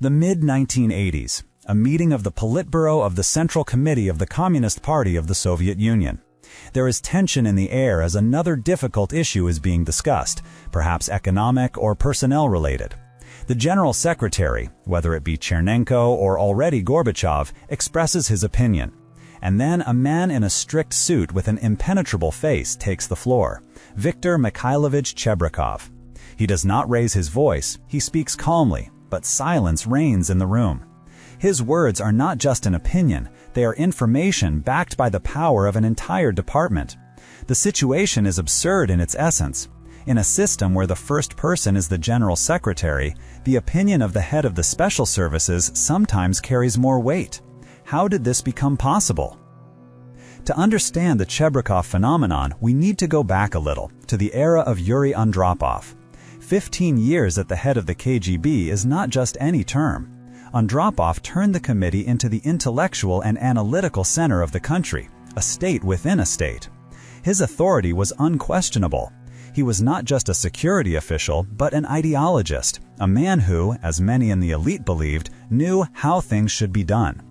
The mid-1980s, a meeting of the Politburo of the Central Committee of the Communist Party of the Soviet Union. There is tension in the air as another difficult issue is being discussed, perhaps economic or personnel-related. The General Secretary, whether it be Chernenko or already Gorbachev, expresses his opinion. And then a man in a strict suit with an impenetrable face takes the floor, Viktor Mikhailovich Chebrikov. He does not raise his voice, he speaks calmly, but silence reigns in the room. His words are not just an opinion, they are information backed by the power of an entire department. The situation is absurd in its essence. In a system where the first person is the General Secretary, the opinion of the head of the Special Services sometimes carries more weight. How did this become possible? To understand the Chebrikov phenomenon, we need to go back a little, to the era of Yuri Andropov. 15 years at the head of the KGB is not just any term. Andropov turned the committee into the intellectual and analytical center of the country, a state within a state. His authority was unquestionable. He was not just a security official, but an ideologist, a man who, as many in the elite believed, knew how things should be done.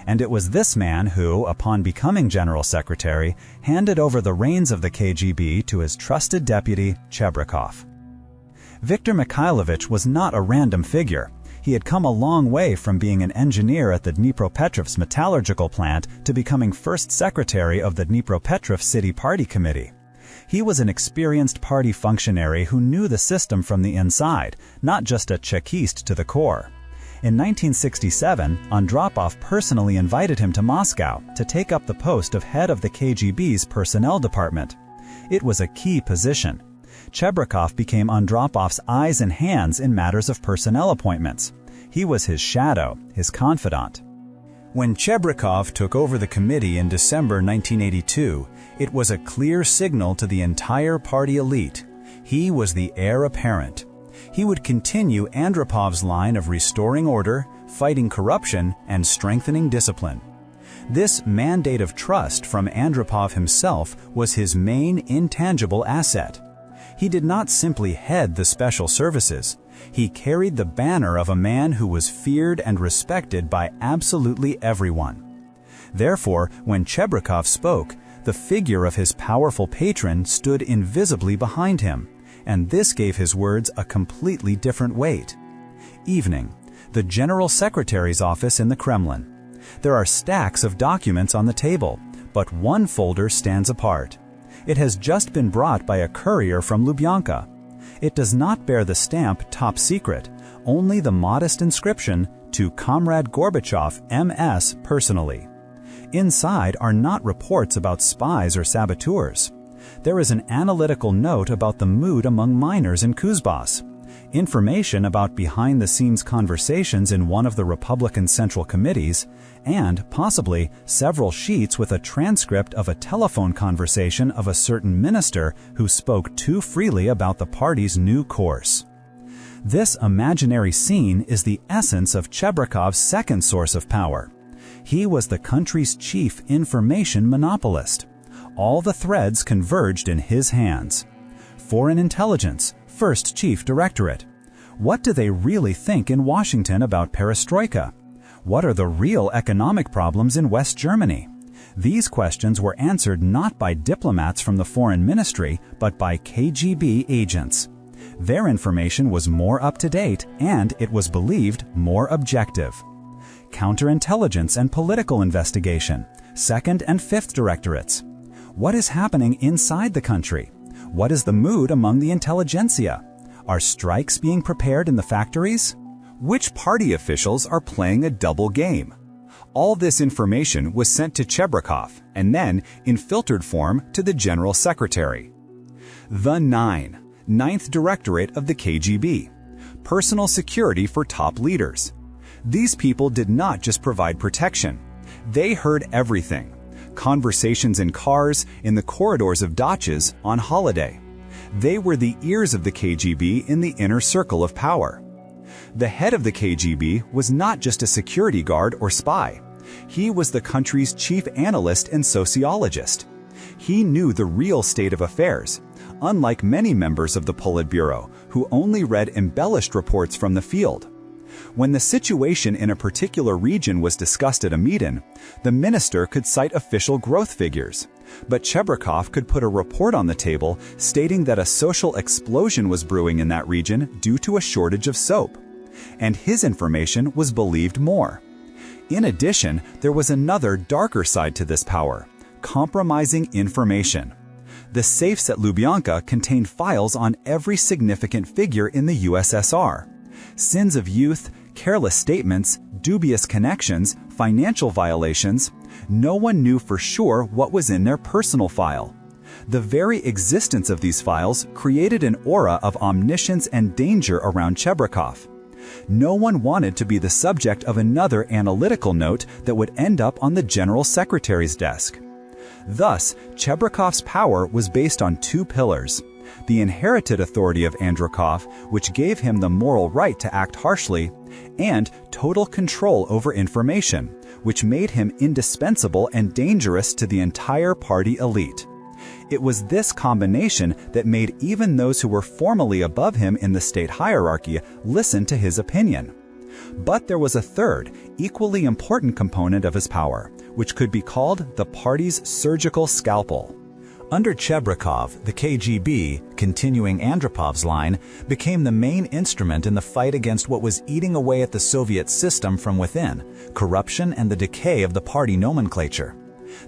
And it was this man who, upon becoming General Secretary, handed over the reins of the KGB to his trusted deputy, Chebrikov. Viktor Mikhailovich was not a random figure. He had come a long way from being an engineer at the Dnipropetrovsk metallurgical plant to becoming first secretary of the Dnipropetrovsk City Party Committee. He was an experienced party functionary who knew the system from the inside, not just a Chekist to the core. In 1967, Andropov personally invited him to Moscow to take up the post of head of the KGB's personnel department. It was a key position. Chebrikov became Andropov's eyes and hands in matters of personnel appointments. He was his shadow, his confidant. When Chebrikov took over the committee in December 1982, it was a clear signal to the entire party elite. He was the heir apparent. He would continue Andropov's line of restoring order, fighting corruption, and strengthening discipline. This mandate of trust from Andropov himself was his main intangible asset. He did not simply head the special services. He carried the banner of a man who was feared and respected by absolutely everyone. Therefore, when Chebrikov spoke, the figure of his powerful patron stood invisibly behind him, and this gave his words a completely different weight. Evening, the General Secretary's office in the Kremlin. There are stacks of documents on the table, but one folder stands apart. It has just been brought by a courier from Lubyanka. It does not bear the stamp Top Secret, only the modest inscription, to Comrade Gorbachev, MS, personally. Inside are not reports about spies or saboteurs. There is an analytical note about the mood among miners in Kuzbas, information about behind-the-scenes conversations in one of the Republican Central Committees, and, possibly, several sheets with a transcript of a telephone conversation of a certain minister who spoke too freely about the party's new course. This imaginary scene is the essence of Chebrikov's second source of power. He was the country's chief information monopolist. All the threads converged in his hands. Foreign intelligence, First Chief Directorate. What do they really think in Washington about perestroika? What are the real economic problems in West Germany? These questions were answered not by diplomats from the Foreign Ministry, but by KGB agents. Their information was more up-to-date, and it was believed more objective. Counterintelligence and political investigation, Second and Fifth Directorates. What is happening inside the country? What is the mood among the intelligentsia? Are strikes being prepared in the factories? Which party officials are playing a double game? All this information was sent to Chebrikov and then, in filtered form, to the General Secretary. The Ninth Directorate of the KGB. Personal security for top leaders. These people did not just provide protection. They heard everything. Conversations in cars, in the corridors of dachas, on holiday. They were the ears of the KGB in the inner circle of power. The head of the KGB was not just a security guard or spy. He was the country's chief analyst and sociologist. He knew the real state of affairs, unlike many members of the Politburo who only read embellished reports from the field. When the situation in a particular region was discussed at a meeting, the minister could cite official growth figures. But Chebrikov could put a report on the table stating that a social explosion was brewing in that region due to a shortage of soap. And his information was believed more. In addition, there was another darker side to this power: compromising information. The safes at Lubyanka contained files on every significant figure in the USSR. Sins of youth, careless statements, dubious connections, financial violations. No one knew for sure what was in their personal file. The very existence of these files created an aura of omniscience and danger around Chebrikov. No one wanted to be the subject of another analytical note that would end up on the General Secretary's desk. Thus, Chebrikov's power was based on two pillars: the inherited authority of Andropov, which gave him the moral right to act harshly, and total control over information, which made him indispensable and dangerous to the entire party elite. It was this combination that made even those who were formally above him in the state hierarchy listen to his opinion. But there was a third, equally important component of his power, which could be called the party's surgical scalpel. Under Chebrikov, the KGB, continuing Andropov's line, became the main instrument in the fight against what was eating away at the Soviet system from within: corruption and the decay of the party nomenclature.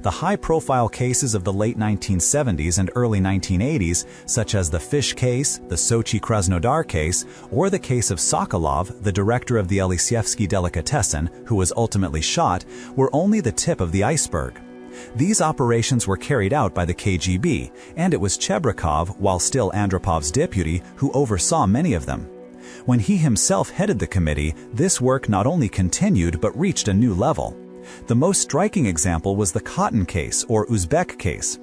The high-profile cases of the late 1970s and early 1980s, such as the Fish case, the Sochi Krasnodar case, or the case of Sokolov, the director of the Elisyevsky delicatessen, who was ultimately shot, were only the tip of the iceberg. These operations were carried out by the KGB, and it was Chebrikov, while still Andropov's deputy, who oversaw many of them. When he himself headed the committee, this work not only continued but reached a new level. The most striking example was the Cotton case, or Uzbek case.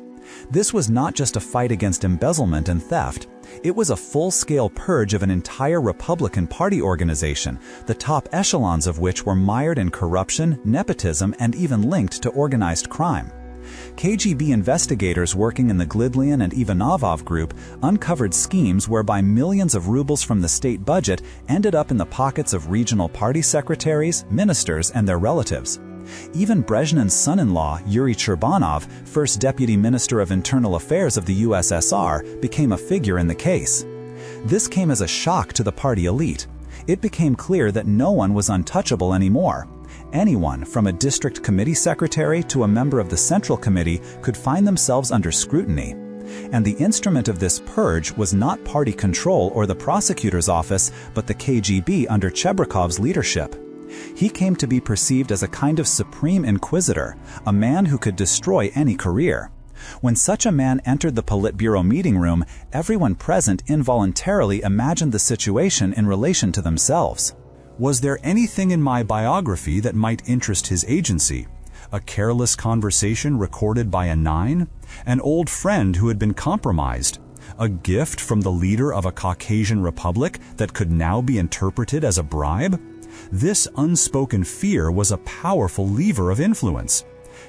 This was not just a fight against embezzlement and theft. It was a full-scale purge of an entire Republican Party organization, the top echelons of which were mired in corruption, nepotism, and even linked to organized crime. KGB investigators working in the Glidlian and Ivanovov group uncovered schemes whereby millions of rubles from the state budget ended up in the pockets of regional party secretaries, ministers, and their relatives. Even Brezhnen's son-in-law, Yuri Cherbanov, first Deputy Minister of Internal Affairs of the USSR, became a figure in the case. This came as a shock to the party elite. It became clear that no one was untouchable anymore. Anyone, from a district committee secretary to a member of the Central Committee, could find themselves under scrutiny. And the instrument of this purge was not party control or the prosecutor's office, but the KGB under Chebrikov's leadership. He came to be perceived as a kind of supreme inquisitor, a man who could destroy any career. When such a man entered the Politburo meeting room, everyone present involuntarily imagined the situation in relation to themselves. Was there anything in my biography that might interest his agency? A careless conversation recorded by a 9? An old friend who had been compromised? A gift from the leader of a Caucasian republic that could now be interpreted as a bribe? This unspoken fear was a powerful lever of influence.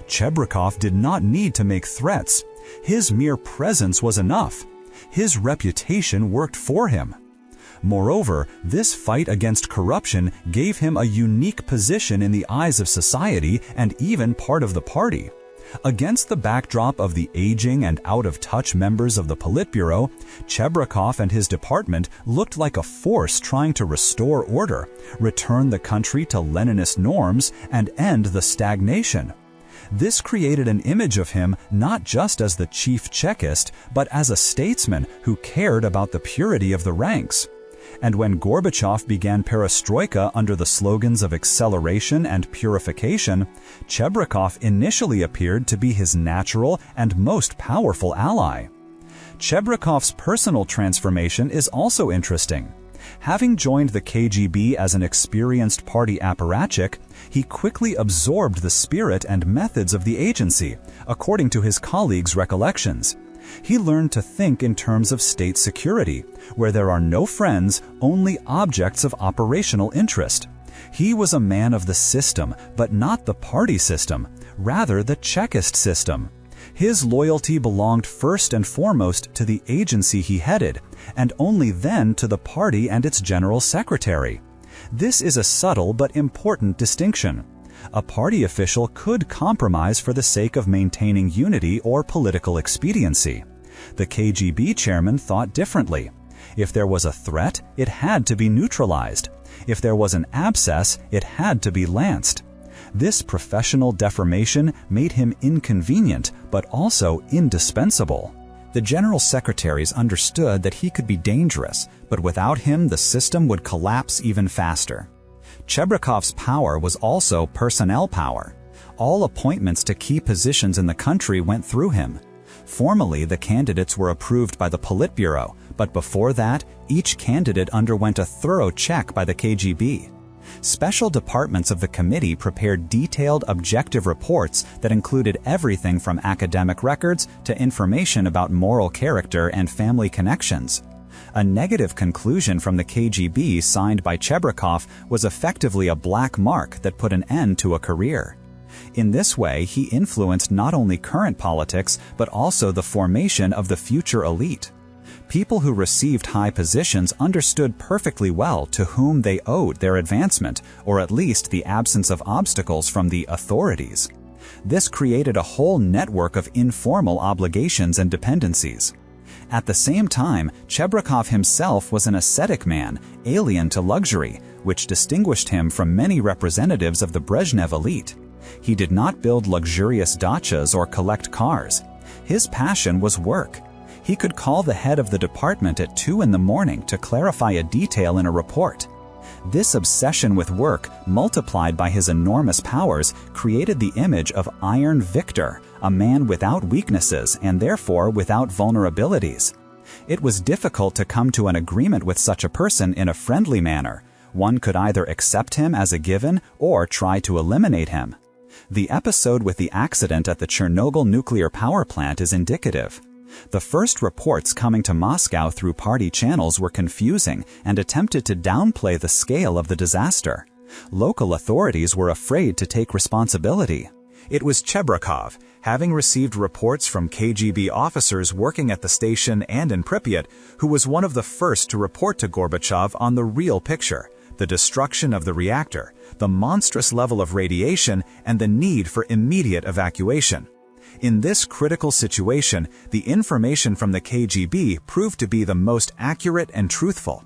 Chebrikov did not need to make threats. His mere presence was enough. His reputation worked for him. Moreover, this fight against corruption gave him a unique position in the eyes of society and even part of the party. Against the backdrop of the aging and out-of-touch members of the Politburo, Chebrikov and his department looked like a force trying to restore order, return the country to Leninist norms, and end the stagnation. This created an image of him not just as the chief Chekist, but as a statesman who cared about the purity of the ranks. And when Gorbachev began perestroika under the slogans of acceleration and purification, Chebrikov initially appeared to be his natural and most powerful ally. Chebrikov's personal transformation is also interesting. Having joined the KGB as an experienced party apparatchik, he quickly absorbed the spirit and methods of the agency, according to his colleagues' recollections. He learned to think in terms of state security, where there are no friends, only objects of operational interest. He was a man of the system, but not the party system, rather the Chekist system. His loyalty belonged first and foremost to the agency he headed, and only then to the party and its general secretary. This is a subtle but important distinction. A party official could compromise for the sake of maintaining unity or political expediency. The KGB chairman thought differently. If there was a threat, it had to be neutralized. If there was an abscess, it had to be lanced. This professional deformation made him inconvenient, but also indispensable. The general secretaries understood that he could be dangerous, but without him the system would collapse even faster. Chebrikov's power was also personnel power. All appointments to key positions in the country went through him. Formally, the candidates were approved by the Politburo, but before that, each candidate underwent a thorough check by the KGB. Special departments of the committee prepared detailed, objective reports that included everything from academic records to information about moral character and family connections. A negative conclusion from the KGB signed by Chebrikov was effectively a black mark that put an end to a career. In this way, he influenced not only current politics, but also the formation of the future elite. People who received high positions understood perfectly well to whom they owed their advancement, or at least the absence of obstacles from the authorities. This created a whole network of informal obligations and dependencies. At the same time, Chebrikov himself was an ascetic man, alien to luxury, which distinguished him from many representatives of the Brezhnev elite. He did not build luxurious dachas or collect cars. His passion was work. He could call the head of the department at 2 in the morning to clarify a detail in a report. This obsession with work, multiplied by his enormous powers, created the image of Iron Viktor, a man without weaknesses and therefore without vulnerabilities. It was difficult to come to an agreement with such a person in a friendly manner. One could either accept him as a given or try to eliminate him. The episode with the accident at the Chernobyl nuclear power plant is indicative. The first reports coming to Moscow through party channels were confusing and attempted to downplay the scale of the disaster. Local authorities were afraid to take responsibility. It was Chebrikov, having received reports from KGB officers working at the station and in Pripyat, who was one of the first to report to Gorbachev on the real picture: the destruction of the reactor, the monstrous level of radiation, and the need for immediate evacuation. In this critical situation, the information from the KGB proved to be the most accurate and truthful.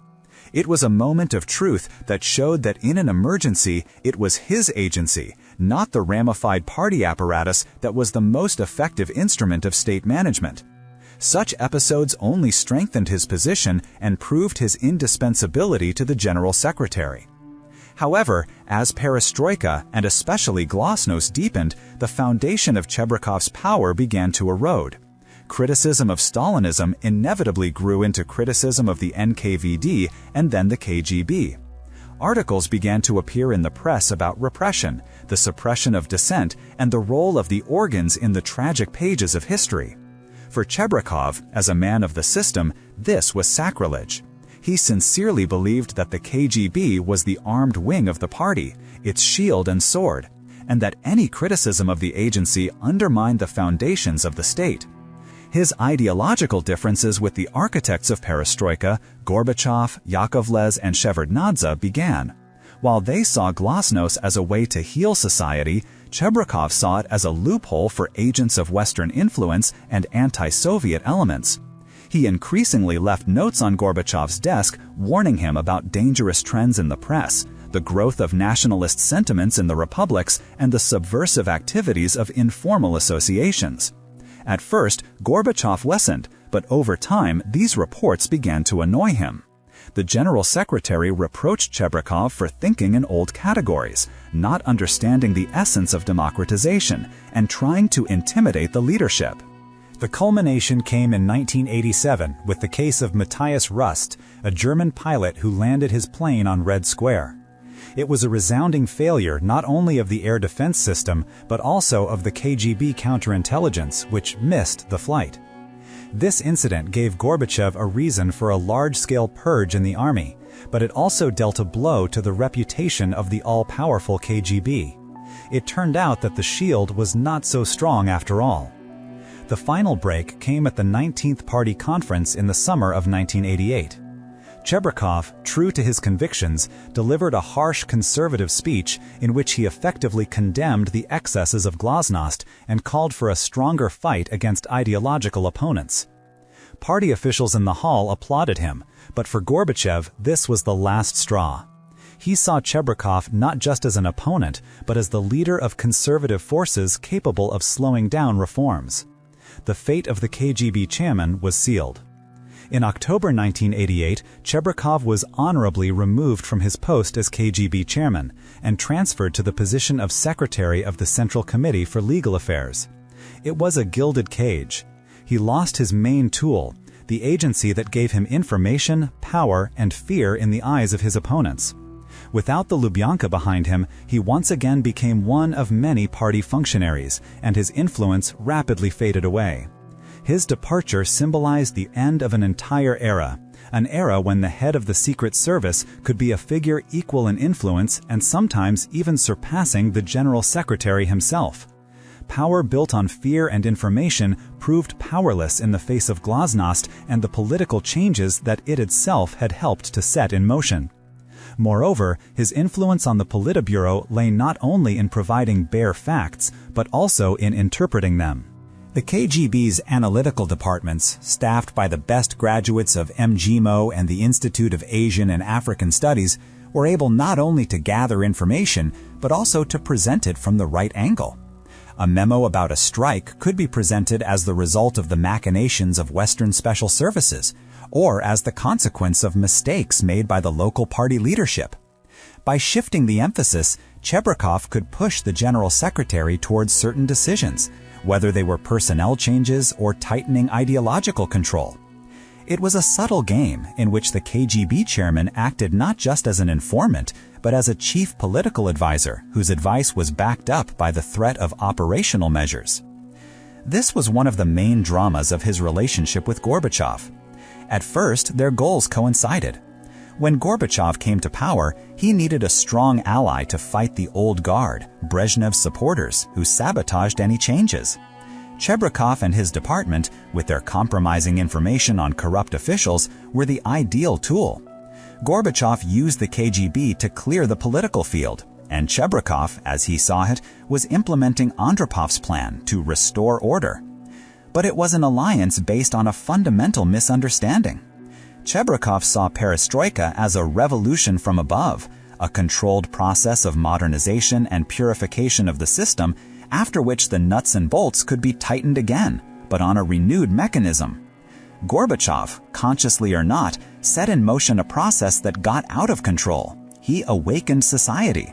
It was a moment of truth that showed that in an emergency, it was his agency, not the ramified party apparatus, that was the most effective instrument of state management. Such episodes only strengthened his position and proved his indispensability to the General Secretary. However, as perestroika and especially Glasnost deepened, the foundation of Chebrikov's power began to erode. Criticism of Stalinism inevitably grew into criticism of the NKVD and then the KGB. Articles began to appear in the press about repression, the suppression of dissent, and the role of the organs in the tragic pages of history. For Chebrikov, as a man of the system, this was sacrilege. He sincerely believed that the KGB was the armed wing of the party, its shield and sword, and that any criticism of the agency undermined the foundations of the state. His ideological differences with the architects of perestroika, Gorbachev, Yakovlev, and Shevardnadze, began. While they saw Glasnost as a way to heal society, Chebrikov saw it as a loophole for agents of Western influence and anti-Soviet elements. He increasingly left notes on Gorbachev's desk warning him about dangerous trends in the press, the growth of nationalist sentiments in the republics, and the subversive activities of informal associations. At first, Gorbachev listened, but over time these reports began to annoy him. The General Secretary reproached Chebrikov for thinking in old categories, not understanding the essence of democratization, and trying to intimidate the leadership. The culmination came in 1987 with the case of Matthias Rust, a German pilot who landed his plane on Red Square. It was a resounding failure not only of the air defense system, but also of the KGB counterintelligence, which missed the flight. This incident gave Gorbachev a reason for a large-scale purge in the army, but it also dealt a blow to the reputation of the all-powerful KGB. It turned out that the shield was not so strong after all. The final break came at the 19th Party Conference in the summer of 1988. Chebrikov, true to his convictions, delivered a harsh conservative speech in which he effectively condemned the excesses of Glasnost and called for a stronger fight against ideological opponents. Party officials in the hall applauded him, but for Gorbachev, this was the last straw. He saw Chebrikov not just as an opponent, but as the leader of conservative forces capable of slowing down reforms. The fate of the KGB chairman was sealed. In October 1988, Chebrikov was honorably removed from his post as KGB chairman and transferred to the position of secretary of the Central Committee for Legal Affairs. It was a gilded cage. He lost his main tool, the agency that gave him information, power, and fear in the eyes of his opponents. Without the Lubyanka behind him, he once again became one of many party functionaries, and his influence rapidly faded away. His departure symbolized the end of an entire era, an era when the head of the Secret Service could be a figure equal in influence and sometimes even surpassing the General Secretary himself. Power built on fear and information proved powerless in the face of Glasnost and the political changes that it itself had helped to set in motion. Moreover, his influence on the Politburo lay not only in providing bare facts, but also in interpreting them. The KGB's analytical departments, staffed by the best graduates of MGMO and the Institute of Asian and African Studies, were able not only to gather information, but also to present it from the right angle. A memo about a strike could be presented as the result of the machinations of Western special services, or as the consequence of mistakes made by the local party leadership. By shifting the emphasis, Chebrikov could push the General Secretary towards certain decisions, whether they were personnel changes or tightening ideological control. It was a subtle game in which the KGB chairman acted not just as an informant, but as a chief political advisor whose advice was backed up by the threat of operational measures. This was one of the main dramas of his relationship with Gorbachev. At first, their goals coincided. When Gorbachev came to power, he needed a strong ally to fight the old guard, Brezhnev's supporters, who sabotaged any changes. Chebrikov and his department, with their compromising information on corrupt officials, were the ideal tool. Gorbachev used the KGB to clear the political field, and Chebrikov, as he saw it, was implementing Andropov's plan to restore order. But it was an alliance based on a fundamental misunderstanding. Chebrikov saw perestroika as a revolution from above, a controlled process of modernization and purification of the system, after which the nuts and bolts could be tightened again, but on a renewed mechanism. Gorbachev, consciously or not, set in motion a process that got out of control. He awakened society.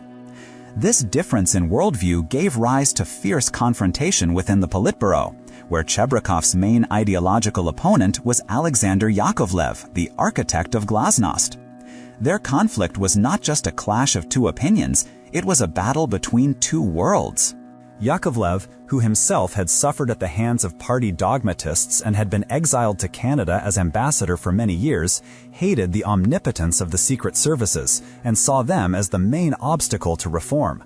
This difference in worldview gave rise to fierce confrontation within the Politburo, where Chebrikov's main ideological opponent was Alexander Yakovlev, the architect of Glasnost. Their conflict was not just a clash of two opinions, it was a battle between two worlds. Yakovlev, who himself had suffered at the hands of party dogmatists and had been exiled to Canada as ambassador for many years, hated the omnipotence of the secret services and saw them as the main obstacle to reform.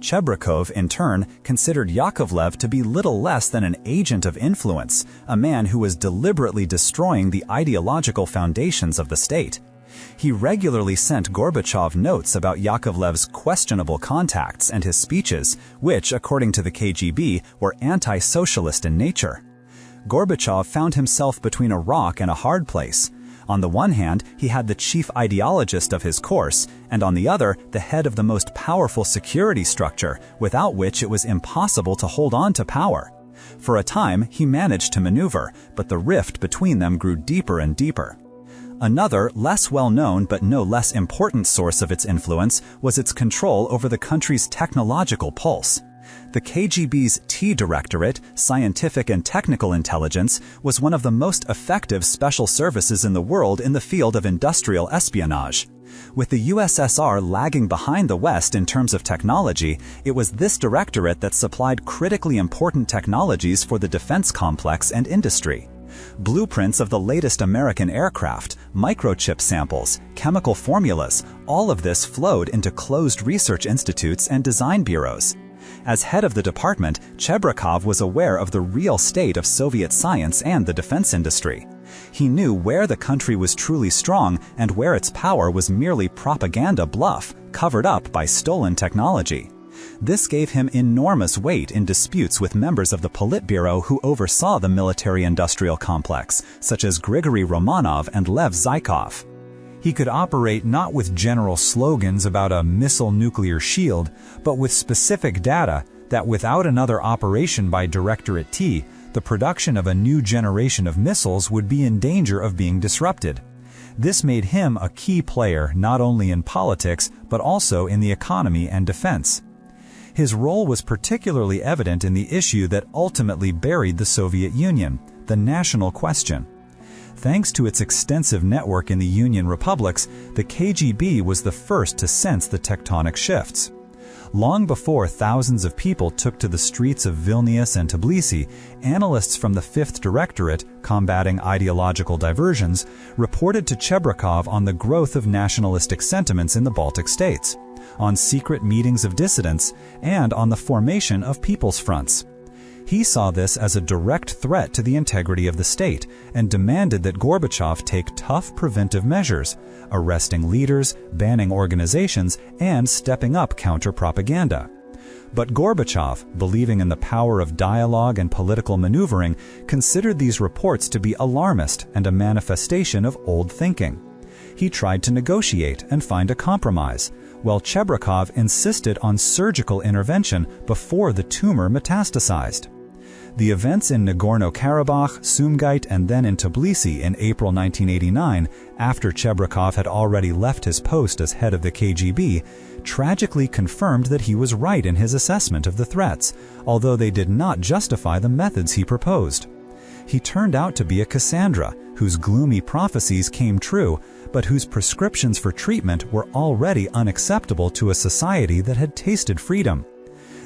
Chebrikov, in turn, considered Yakovlev to be little less than an agent of influence, a man who was deliberately destroying the ideological foundations of the state. He regularly sent Gorbachev notes about Yakovlev's questionable contacts and his speeches, which, according to the KGB, were anti-socialist in nature. Gorbachev found himself between a rock and a hard place. On the one hand, he had the chief ideologist of his course, and on the other, the head of the most powerful security structure, without which it was impossible to hold on to power. For a time, he managed to maneuver, but the rift between them grew deeper and deeper. Another, less well-known but no less important source of its influence was its control over the country's technological pulse. The KGB's T Directorate, Scientific and Technical Intelligence, was one of the most effective special services in the world in the field of industrial espionage. With the USSR lagging behind the West in terms of technology, it was this directorate that supplied critically important technologies for the defense complex and industry. Blueprints of the latest American aircraft, microchip samples, chemical formulas, all of this flowed into closed research institutes and design bureaus. As head of the department, Chebrikov was aware of the real state of Soviet science and the defense industry. He knew where the country was truly strong and where its power was merely propaganda bluff, covered up by stolen technology. This gave him enormous weight in disputes with members of the Politburo who oversaw the military-industrial complex, such as Grigory Romanov and Lev Zykov. He could operate not with general slogans about a missile nuclear shield, but with specific data that without another operation by Directorate T, the production of a new generation of missiles would be in danger of being disrupted. This made him a key player not only in politics, but also in the economy and defense. His role was particularly evident in the issue that ultimately buried the Soviet Union, the national question. Thanks to its extensive network in the Union republics, the KGB was the first to sense the tectonic shifts. Long before thousands of people took to the streets of Vilnius and Tbilisi, analysts from the Fifth Directorate, combating ideological diversions, reported to Chebrikov on the growth of nationalistic sentiments in the Baltic states, on secret meetings of dissidents, and on the formation of people's fronts. He saw this as a direct threat to the integrity of the state and demanded that Gorbachev take tough preventive measures, arresting leaders, banning organizations, and stepping up counter-propaganda. But Gorbachev, believing in the power of dialogue and political maneuvering, considered these reports to be alarmist and a manifestation of old thinking. He tried to negotiate and find a compromise, while Chebrikov insisted on surgical intervention before the tumor metastasized. The events in Nagorno-Karabakh, Sumgait, and then in Tbilisi in April 1989, after Chebrikov had already left his post as head of the KGB, tragically confirmed that he was right in his assessment of the threats, although they did not justify the methods he proposed. He turned out to be a Cassandra, whose gloomy prophecies came true, but whose prescriptions for treatment were already unacceptable to a society that had tasted freedom.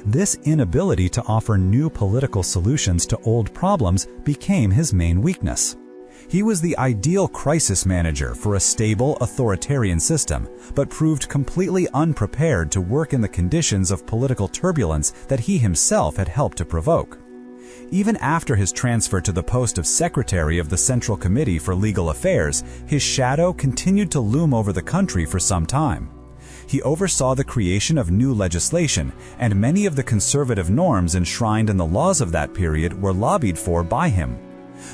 This inability to offer new political solutions to old problems became his main weakness. He was the ideal crisis manager for a stable, authoritarian system, but proved completely unprepared to work in the conditions of political turbulence that he himself had helped to provoke. Even after his transfer to the post of Secretary of the Central Committee for Legal Affairs, his shadow continued to loom over the country for some time. He oversaw the creation of new legislation, and many of the conservative norms enshrined in the laws of that period were lobbied for by him.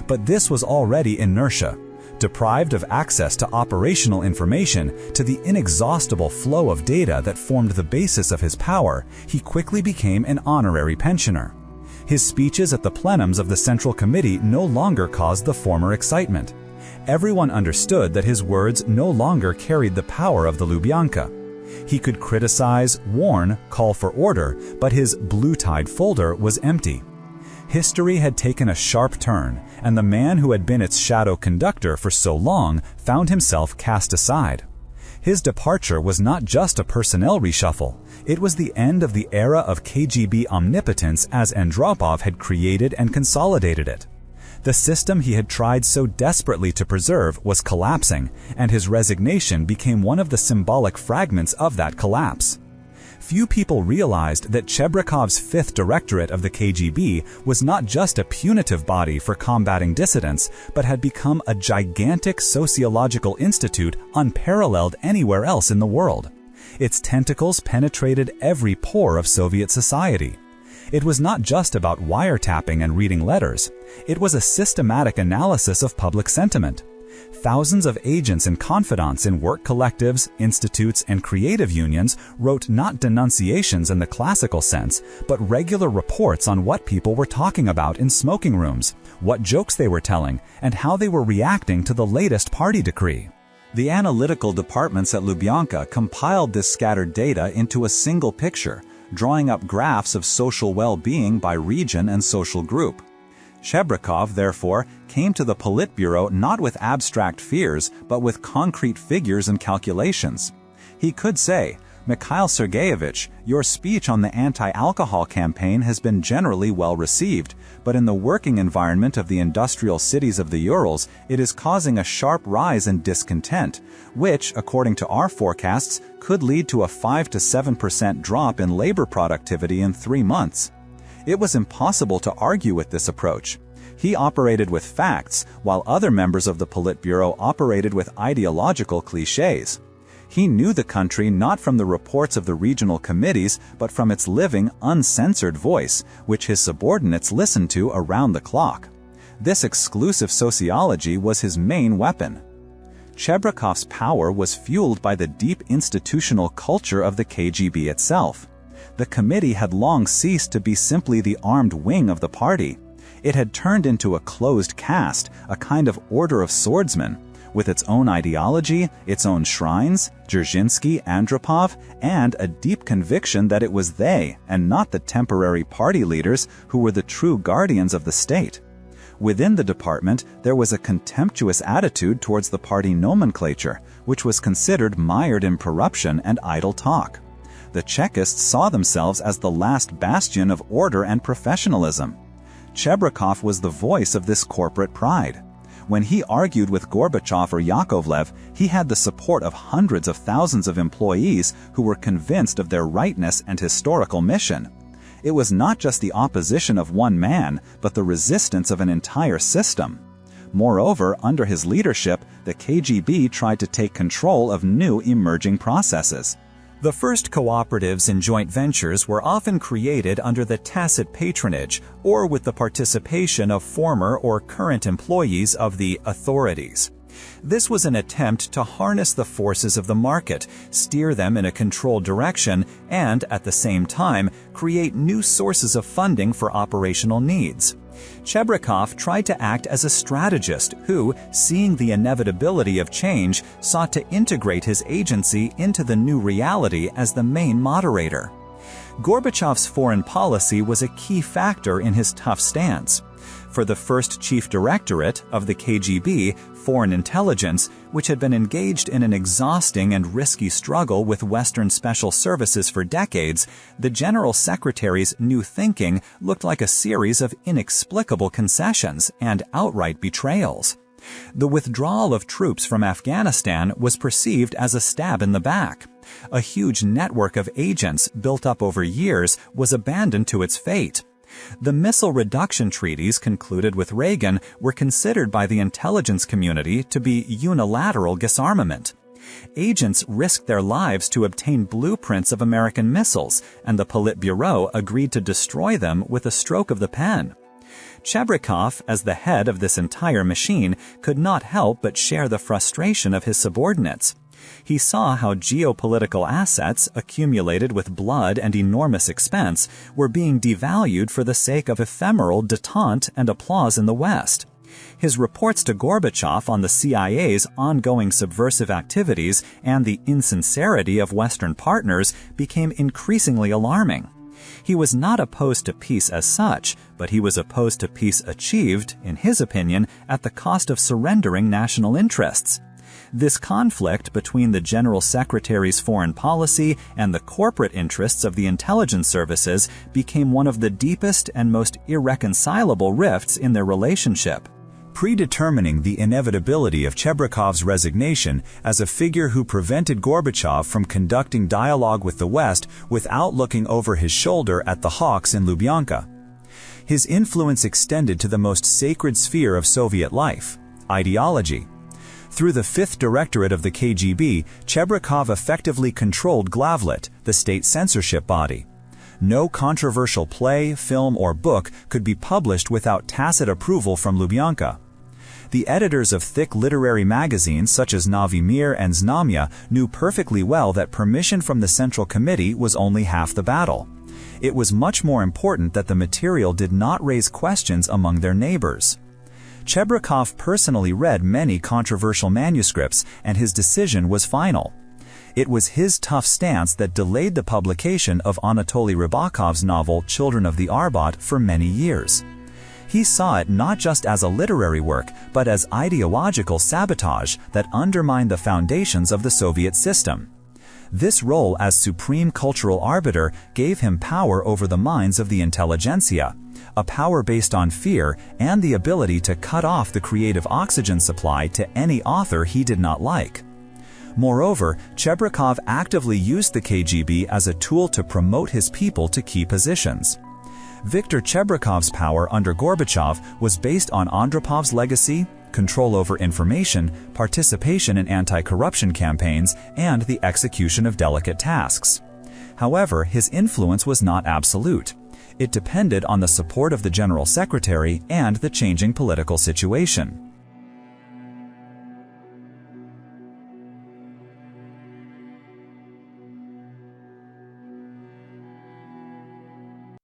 But this was already inertia. Deprived of access to operational information, to the inexhaustible flow of data that formed the basis of his power, he quickly became an honorary pensioner. His speeches at the plenums of the Central Committee no longer caused the former excitement. Everyone understood that his words no longer carried the power of the Lubyanka. He could criticize, warn, call for order, but his blue-tide folder was empty. History had taken a sharp turn, and the man who had been its shadow conductor for so long found himself cast aside. His departure was not just a personnel reshuffle. It was the end of the era of KGB omnipotence as Andropov had created and consolidated it. The system he had tried so desperately to preserve was collapsing, and his resignation became one of the symbolic fragments of that collapse. Few people realized that Chebrikov's Fifth Directorate of the KGB was not just a punitive body for combating dissidents, but had become a gigantic sociological institute unparalleled anywhere else in the world. Its tentacles penetrated every pore of Soviet society. It was not just about wiretapping and reading letters. It was a systematic analysis of public sentiment. Thousands of agents and confidants in work collectives, institutes, and creative unions wrote not denunciations in the classical sense, but regular reports on what people were talking about in smoking rooms, what jokes they were telling, and how they were reacting to the latest party decree. The analytical departments at Lubyanka compiled this scattered data into a single picture, drawing up graphs of social well-being by region and social group. Chebrikov, therefore, came to the Politburo not with abstract fears, but with concrete figures and calculations. He could say, "Mikhail Sergeyevich, your speech on the anti-alcohol campaign has been generally well received, but in the working environment of the industrial cities of the Urals, it is causing a sharp rise in discontent, which, according to our forecasts, could lead to a 5 to 7% drop in labor productivity in 3 months." It was impossible to argue with this approach. He operated with facts, while other members of the Politburo operated with ideological clichés. He knew the country not from the reports of the regional committees, but from its living, uncensored voice, which his subordinates listened to around the clock. This exclusive sociology was his main weapon. Chebrikov's power was fueled by the deep institutional culture of the KGB itself. The committee had long ceased to be simply the armed wing of the party. It had turned into a closed caste, a kind of order of swordsmen, with its own ideology, its own shrines, Dzerzhinsky, Andropov, and a deep conviction that it was they, and not the temporary party leaders, who were the true guardians of the state. Within the department, there was a contemptuous attitude towards the party nomenclature, which was considered mired in corruption and idle talk. The Chekists saw themselves as the last bastion of order and professionalism. Chebrikov was the voice of this corporate pride. When he argued with Gorbachev or Yakovlev, he had the support of hundreds of thousands of employees who were convinced of their rightness and historical mission. It was not just the opposition of one man, but the resistance of an entire system. Moreover, under his leadership, the KGB tried to take control of new emerging processes. The first cooperatives and joint ventures were often created under the tacit patronage or with the participation of former or current employees of the authorities. This was an attempt to harness the forces of the market, steer them in a controlled direction, and, at the same time, create new sources of funding for operational needs. Chebrikov tried to act as a strategist who, seeing the inevitability of change, sought to integrate his agency into the new reality as the main moderator. Gorbachev's foreign policy was a key factor in his tough stance. For the first chief directorate of the KGB, Foreign Intelligence, which had been engaged in an exhausting and risky struggle with Western special services for decades, the General Secretary's new thinking looked like a series of inexplicable concessions and outright betrayals. The withdrawal of troops from Afghanistan was perceived as a stab in the back. A huge network of agents built up over years was abandoned to its fate. The missile reduction treaties concluded with Reagan were considered by the intelligence community to be unilateral disarmament. Agents risked their lives to obtain blueprints of American missiles, and the Politburo agreed to destroy them with a stroke of the pen. Chebrikov, as the head of this entire machine, could not help but share the frustration of his subordinates. He saw how geopolitical assets, accumulated with blood and enormous expense, were being devalued for the sake of ephemeral détente and applause in the West. His reports to Gorbachev on the CIA's ongoing subversive activities and the insincerity of Western partners became increasingly alarming. He was not opposed to peace as such, but he was opposed to peace achieved, in his opinion, at the cost of surrendering national interests. This conflict between the General Secretary's foreign policy and the corporate interests of the intelligence services became one of the deepest and most irreconcilable rifts in their relationship. Predetermining the inevitability of Chebrikov's resignation as a figure who prevented Gorbachev from conducting dialogue with the West without looking over his shoulder at the hawks in Lubyanka. His influence extended to the most sacred sphere of Soviet life, ideology. Through the 5th Directorate of the KGB, Chebrikov effectively controlled Glavlit, the state censorship body. No controversial play, film, or book could be published without tacit approval from Lubyanka. The editors of thick literary magazines such as Novi Mir and Znamya knew perfectly well that permission from the Central Committee was only half the battle. It was much more important that the material did not raise questions among their neighbors. Chebrikov personally read many controversial manuscripts, and his decision was final. It was his tough stance that delayed the publication of Anatoly Rybakov's novel Children of the Arbat for many years. He saw it not just as a literary work, but as ideological sabotage that undermined the foundations of the Soviet system. This role as supreme cultural arbiter gave him power over the minds of the intelligentsia, a power based on fear and the ability to cut off the creative oxygen supply to any author he did not like. Moreover, Chebrikov actively used the KGB as a tool to promote his people to key positions. Viktor Chebrikov's power under Gorbachev was based on Andropov's legacy, control over information, participation in anti-corruption campaigns, and the execution of delicate tasks. However, his influence was not absolute. It depended on the support of the General Secretary and the changing political situation.